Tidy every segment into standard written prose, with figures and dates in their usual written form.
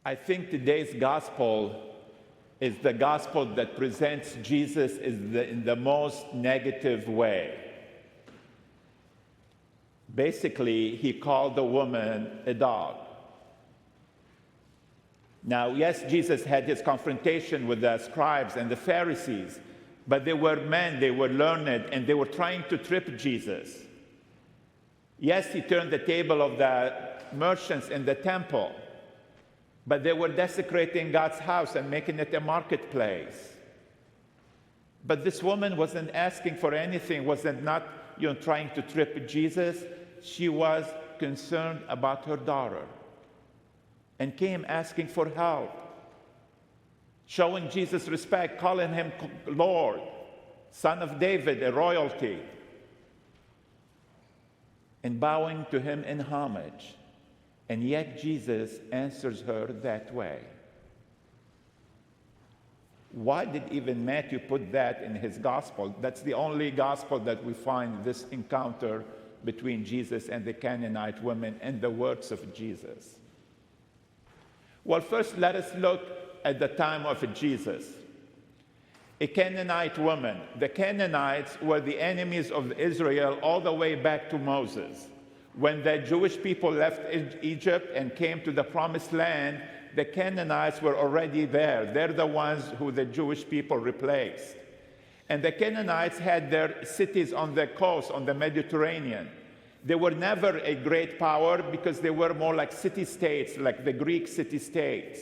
I think today's gospel is the gospel that presents Jesus in the most negative way. Basically, he called the woman a dog. Now, yes, Jesus had his confrontation with the scribes and the Pharisees, but they were men, they were learned, and they were trying to trip Jesus. Yes, he turned the table of the merchants in the temple, but they were desecrating God's house and making it a marketplace. But this woman wasn't asking for anything, wasn't not trying to trip Jesus. She was concerned about her daughter and came asking for help, showing Jesus respect, calling him Lord, Son of David, a royalty, and bowing to him in homage. And yet Jesus answers her that way. Why did even Matthew put that in his gospel? That's the only gospel that we find this encounter between Jesus and the Canaanite woman and the words of Jesus. Well, first let us look at the time of Jesus. A Canaanite woman. The Canaanites were the enemies of Israel all the way back to Moses. When the Jewish people left Egypt and came to the Promised Land, the Canaanites were already there. They're the ones who the Jewish people replaced. And the Canaanites had their cities on the coast, on the Mediterranean. They were never a great power because they were more like city-states, like the Greek city-states.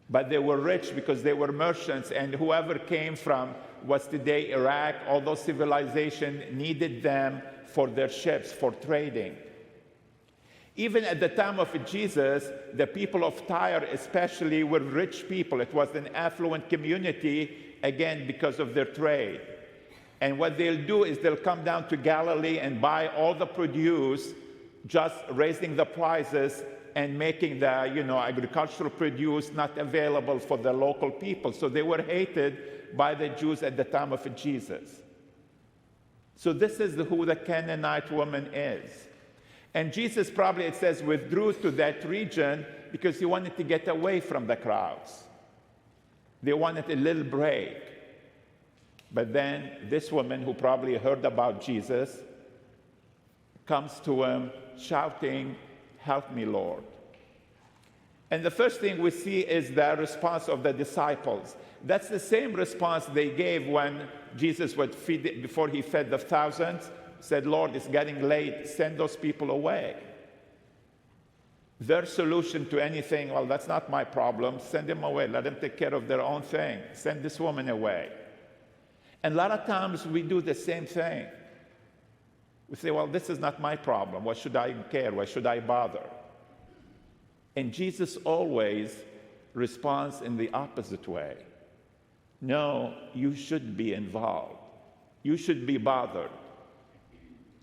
But they were rich because they were merchants, and whoever came from what's today Iraq, all those civilizations needed them for their ships, for trading. Even at the time of Jesus, the people of Tyre especially were rich people. It was an affluent community, again, because of their trade. And what they'll do is they'll come down to Galilee and buy all the produce, just raising the prices and making the agricultural produce not available for the local people. So they were hated by the Jews at the time of Jesus. So this is who the Canaanite woman is. And Jesus probably, it says, withdrew to that region because he wanted to get away from the crowds. They wanted a little break. But then this woman, who probably heard about Jesus, comes to him shouting, "Help me, Lord." And the first thing we see is the response of the disciples. That's the same response they gave when Jesus would feed, before he fed the thousands, said, "Lord, it's getting late, send those people away." Their solution to anything, well, that's not my problem, send them away, let them take care of their own thing, send this woman away. And a lot of times we do the same thing. We say, well, this is not my problem, why should I care, why should I bother? And Jesus always responds in the opposite way. No, you should be involved. You should be bothered.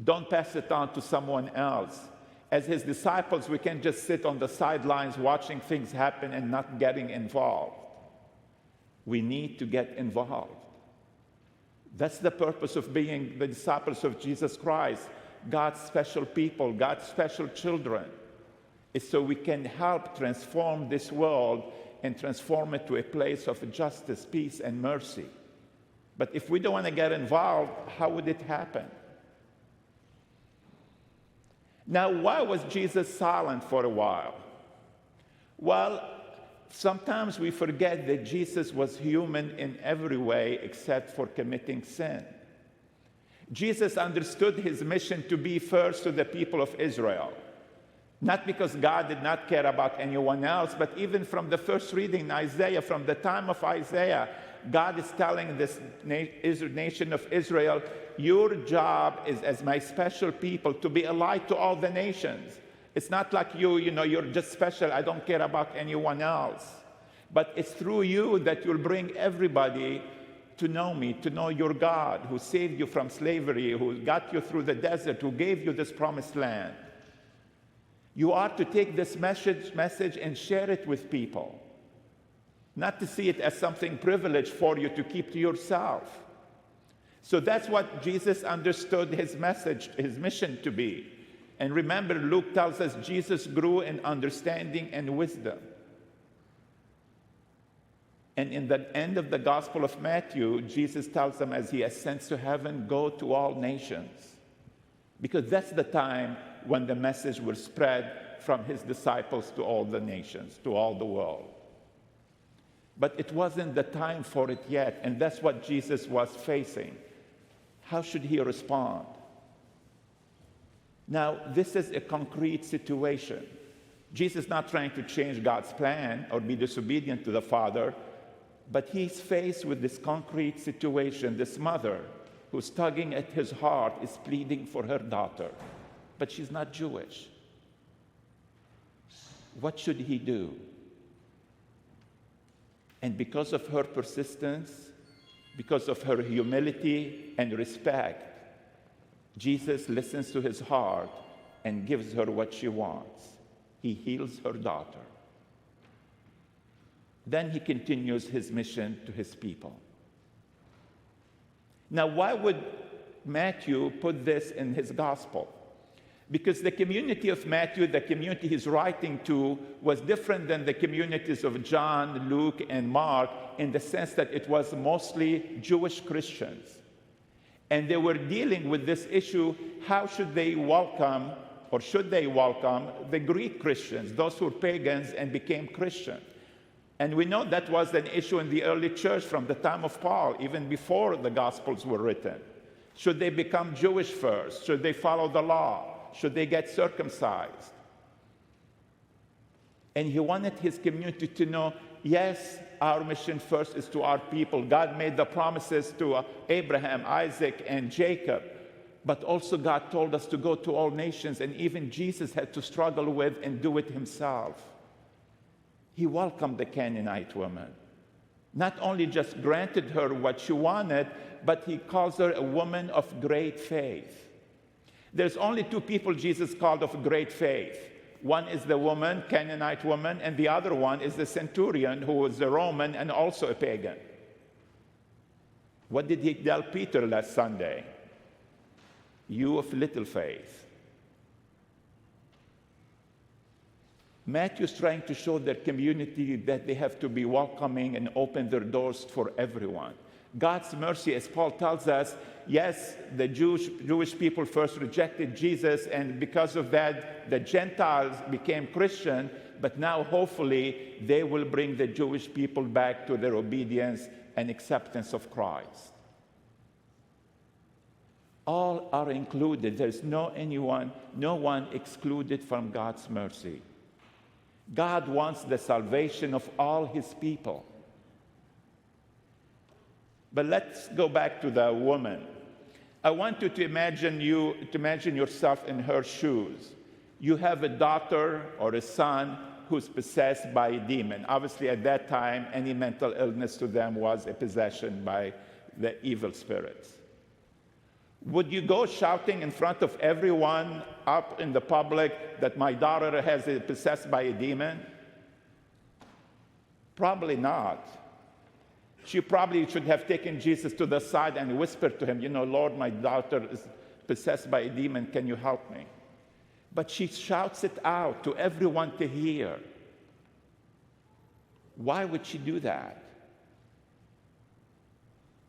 Don't pass it on to someone else. As his disciples, we can't just sit on the sidelines watching things happen and not getting involved. We need to get involved. That's the purpose of being the disciples of Jesus Christ, God's special people, God's special children. It's so we can help transform this world and transform it to a place of justice, peace, and mercy. But if we don't want to get involved, how would it happen? Now, why was Jesus silent for a while? Well, sometimes we forget that Jesus was human in every way except for committing sin. Jesus understood his mission to be first to the people of Israel. Not because God did not care about anyone else, but even from the first reading in Isaiah, from the time of Isaiah, God is telling this nation of Israel, your job is as my special people to be a light to all the nations. It's not like you're just special, I don't care about anyone else. But it's through you that you'll bring everybody to know me, to know your God, who saved you from slavery, who got you through the desert, who gave you this promised land. You are to take this message and share it with people. Not to see it as something privileged for you to keep to yourself. So that's what Jesus understood his message, his mission to be. And remember, Luke tells us Jesus grew in understanding and wisdom. And in the end of the Gospel of Matthew, Jesus tells them as he ascends to heaven, go to all nations. Because that's the time when the message will spread from his disciples to all the nations, to all the world. But it wasn't the time for it yet, and that's what Jesus was facing. How should he respond? Now, this is a concrete situation. Jesus is not trying to change God's plan or be disobedient to the Father, but he's faced with this concrete situation. This mother who's tugging at his heart is pleading for her daughter, but she's not Jewish. What should he do? And because of her persistence, because of her humility and respect, Jesus listens to his heart and gives her what she wants. He heals her daughter. Then he continues his mission to his people. Now, why would Matthew put this in his gospel? Because the community of Matthew, the community he's writing to, was different than the communities of John, Luke, and Mark in the sense that it was mostly Jewish Christians. And they were dealing with this issue, how should they welcome, or should they welcome, the Greek Christians, those who were pagans and became Christian. And we know that was an issue in the early church from the time of Paul, even before the Gospels were written. Should they become Jewish first? Should they follow the law? Should they get circumcised? And he wanted his community to know, yes, our mission first is to our people. God made the promises to Abraham, Isaac, and Jacob. But also God told us to go to all nations, and even Jesus had to struggle with and do it himself. He welcomed the Canaanite woman. Not only just granted her what she wanted, but he calls her a woman of great faith. There's only two people Jesus called of great faith. One is the woman, Canaanite woman, and the other one is the centurion who was a Roman and also a pagan. What did he tell Peter last Sunday? You of little faith. Matthew's trying to show their community that they have to be welcoming and open their doors for everyone. God's mercy, as Paul tells us, yes, the Jewish people first rejected Jesus, and because of that, the Gentiles became Christian, but now hopefully they will bring the Jewish people back to their obedience and acceptance of Christ. All are included. There's no one excluded from God's mercy. God wants the salvation of all his people. But let's go back to the woman. I want you to imagine yourself in her shoes. You have a daughter or a son who's possessed by a demon. Obviously, at that time, any mental illness to them was a possession by the evil spirits. Would you go shouting in front of everyone up in the public that my daughter has possessed by a demon? Probably not. She probably should have taken Jesus to the side and whispered to him, Lord, my daughter is possessed by a demon. Can you help me? But she shouts it out to everyone to hear. Why would she do that?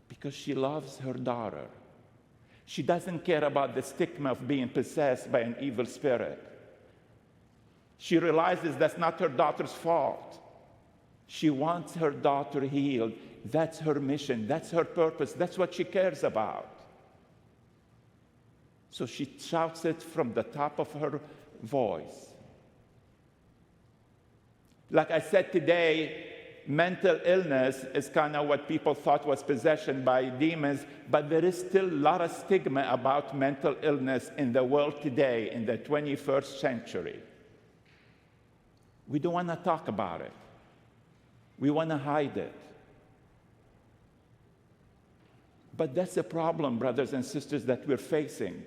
Because she loves her daughter. She doesn't care about the stigma of being possessed by an evil spirit. She realizes that's not her daughter's fault. She wants her daughter healed. That's her mission. That's her purpose. That's what she cares about. So she shouts it from the top of her voice. Like I said today, mental illness is kind of what people thought was possession by demons, but there is still a lot of stigma about mental illness in the world today, in the 21st century. We don't want to talk about it. We want to hide it. But that's a problem, brothers and sisters, that we're facing.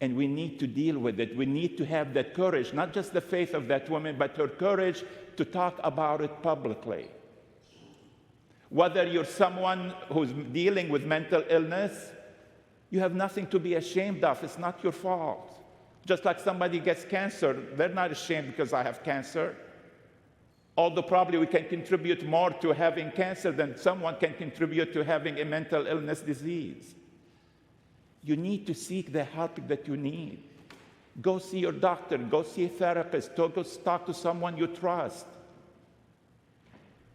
And we need to deal with it. We need to have that courage, not just the faith of that woman, but her courage to talk about it publicly. Whether you're someone who's dealing with mental illness, you have nothing to be ashamed of. It's not your fault. Just like somebody gets cancer, they're not ashamed because I have cancer. Although probably we can contribute more to having cancer than someone can contribute to having a mental illness disease. You need to seek the help that you need. Go see your doctor, go see a therapist, go talk to someone you trust.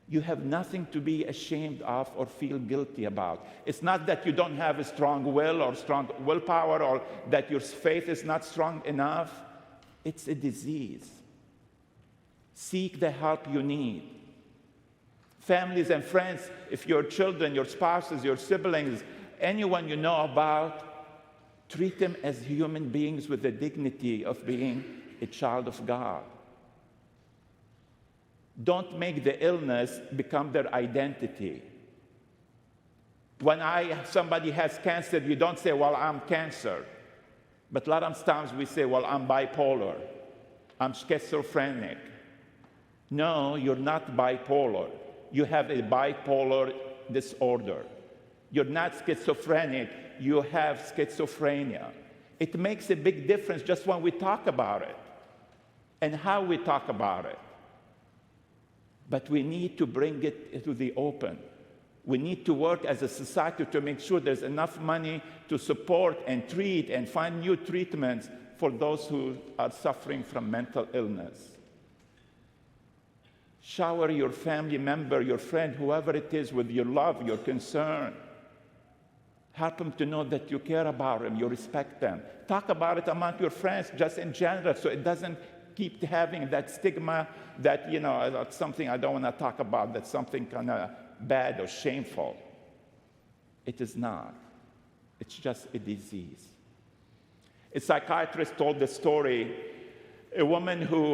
You have nothing to be ashamed of or feel guilty about. It's not that you don't have a strong will or strong willpower or that your faith is not strong enough. It's a disease. Seek the help you need. Families and friends, if your children, your spouses, your siblings, anyone you know about, treat them as human beings with the dignity of being a child of God. Don't make the illness become their identity. When somebody has cancer, you don't say, well, I'm cancer. But a lot of times we say, well, I'm bipolar. I'm schizophrenic. No, you're not bipolar. You have a bipolar disorder. You're not schizophrenic. You have schizophrenia. It makes a big difference just when we talk about it and how we talk about it. But we need to bring it into the open. We need to work as a society to make sure there's enough money to support and treat and find new treatments for those who are suffering from mental illness. Shower your family member, your friend, whoever it is, with your love, your concern. Help them to know that you care about them, you respect them. Talk about it among your friends, just in general, so it doesn't keep having that stigma that, that's something I don't want to talk about, that's something kind of bad or shameful. It is not. It's just a disease. A psychiatrist told the story. A woman who,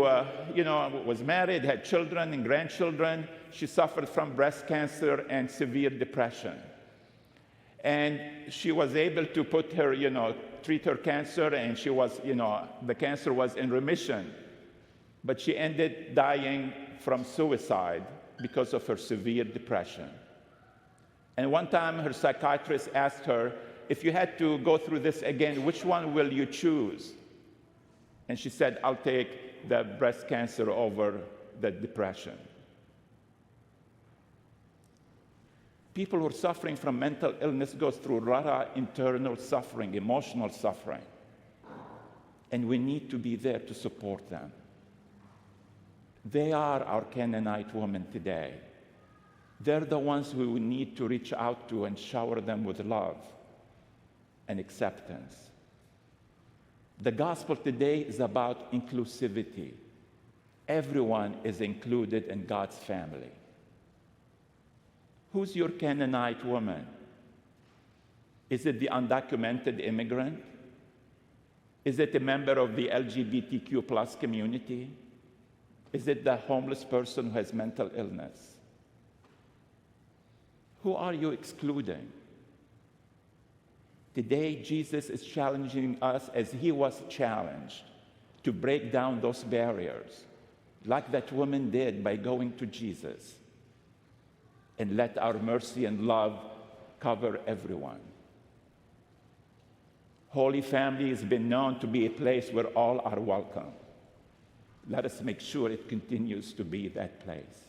was married, had children and grandchildren. She suffered from breast cancer and severe depression. And she was able to put her, treat her cancer, and she was, the cancer was in remission. But she ended dying from suicide because of her severe depression. And one time her psychiatrist asked her, if you had to go through this again, which one will you choose? And she said, I'll take the breast cancer over the depression. People who are suffering from mental illness go through a lot of internal suffering, emotional suffering. And we need to be there to support them. They are our Canaanite women today. They're the ones who we need to reach out to and shower them with love and acceptance. The gospel today is about inclusivity. Everyone is included in God's family. Who's your Canaanite woman? Is it the undocumented immigrant? Is it a member of the LGBTQ plus community? Is it the homeless person who has mental illness? Who are you excluding? Today, Jesus is challenging us as he was challenged to break down those barriers, like that woman did by going to Jesus. And let our mercy and love cover everyone. Holy Family has been known to be a place where all are welcome. Let us make sure it continues to be that place.